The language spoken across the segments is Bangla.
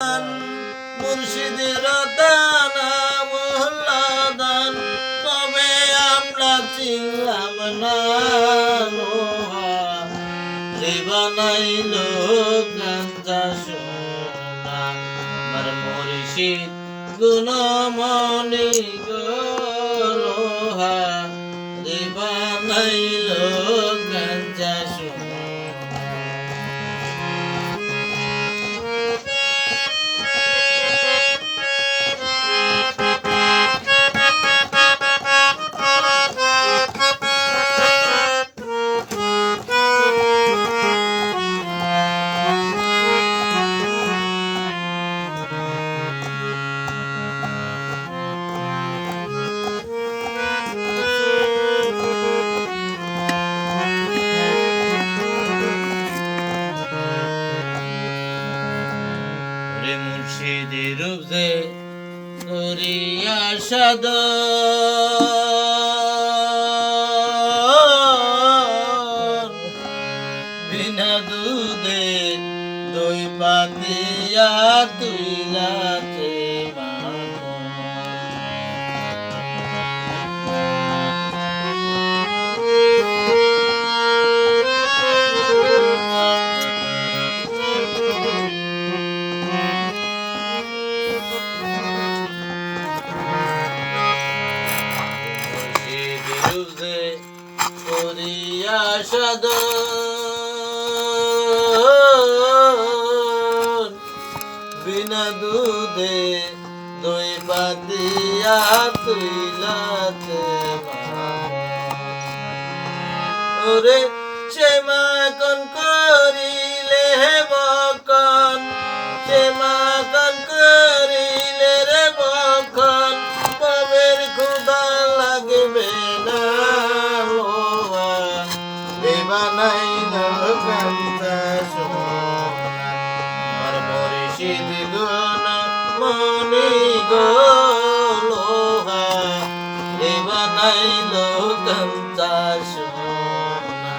মুর্শিদের দানা মোহল্লাদান তবে আমরা চিনলাম না রে বানাইল গাঞ্জা সোনা আমার মুর্শিদ গুণমণি গোলোহা রে বানাইল গাঞ্জা সোনা। মুর্শিদের রূপে করিয়া সাধন বিনা দুধে দই পাতিয়া তুইলাতে করিয়া সাধন বিনা দুধে দই পাতিয়া তুইলাতে ওরে সে মাখন করিলে বকন সে মাখন করিলে রে বকন পবের ক্ষুধা লাগবে না বানাইল গাঞ্জা সোনা আমার মুর্শিদ গুণমণি গোলোহা রে বানাইল গাঞ্জা সোনা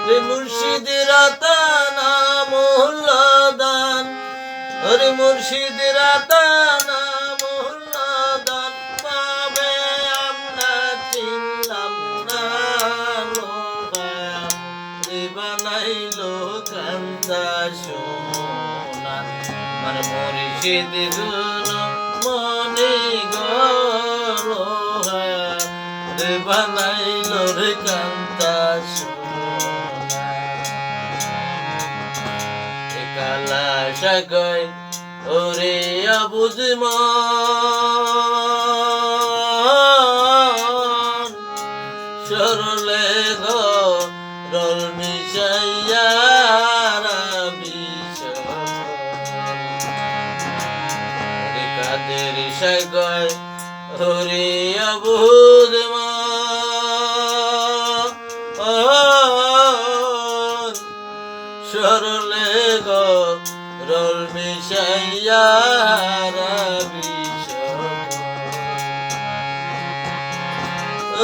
রে মুর্শিদের দানা মোহল্লাদান রে মুর্শিদের দানা মোহল্লাদান পাবে আমরা চিনলাম বানাইল গাঞ্জা সোনা আমার মুর্শিদ গুণমণি গোলোহা রে বানাইল রে গাঞ্জা সোনা। কালা সাগর ওরে আবুজমান সরলে রল মিশাইয়া কাদের সাগর হরে আবুদমান সরলে রল মিশাইয়া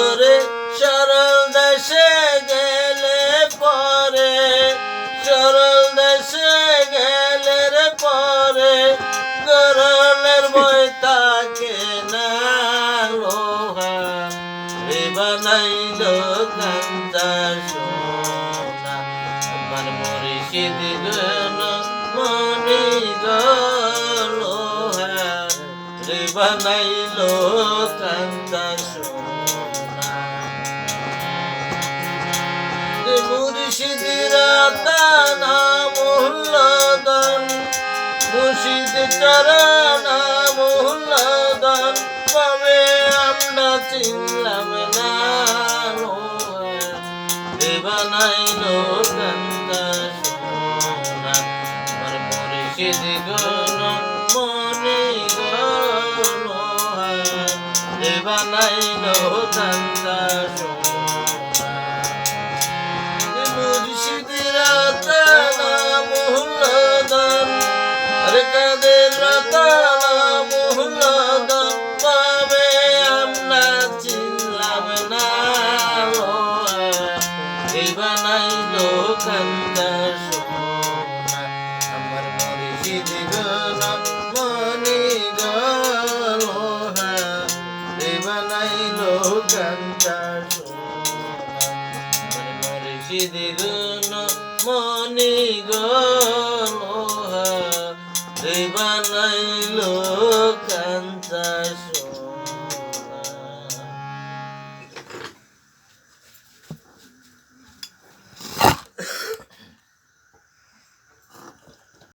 ওরে সরল দেশে গেলে পরে সরল দেশে গেলে রে পরে গরলের বই তাকে না লোহা রে বানাইল গাঞ্জা সোনা আমার মুর্শিদ গুণমণি গোলোহা রে বানাইল গাঞ্জা সোনা। মুর্শিদের দানা মোহল্লাদান মুর্শিদ চরণা মোহল্লাদান পাবে আমরা চিনলাম না রে বানাইল গাঞ্জা সোনা আমার মুর্শিদ গুণমণি গোলোহা রে বানাইল গাঞ্জা সোনা। মুর্শিদের দানা মোহল্লাদান রে কাদের দানা মোহল্লাদান পাবে আমরা চিনলাম না রে বানাইল গাঞ্জা সোনা। সিদিগণ মনি গলোহা রে বানাইলো কাঞ্চা সোনা মরে সিদিগণ মনি গো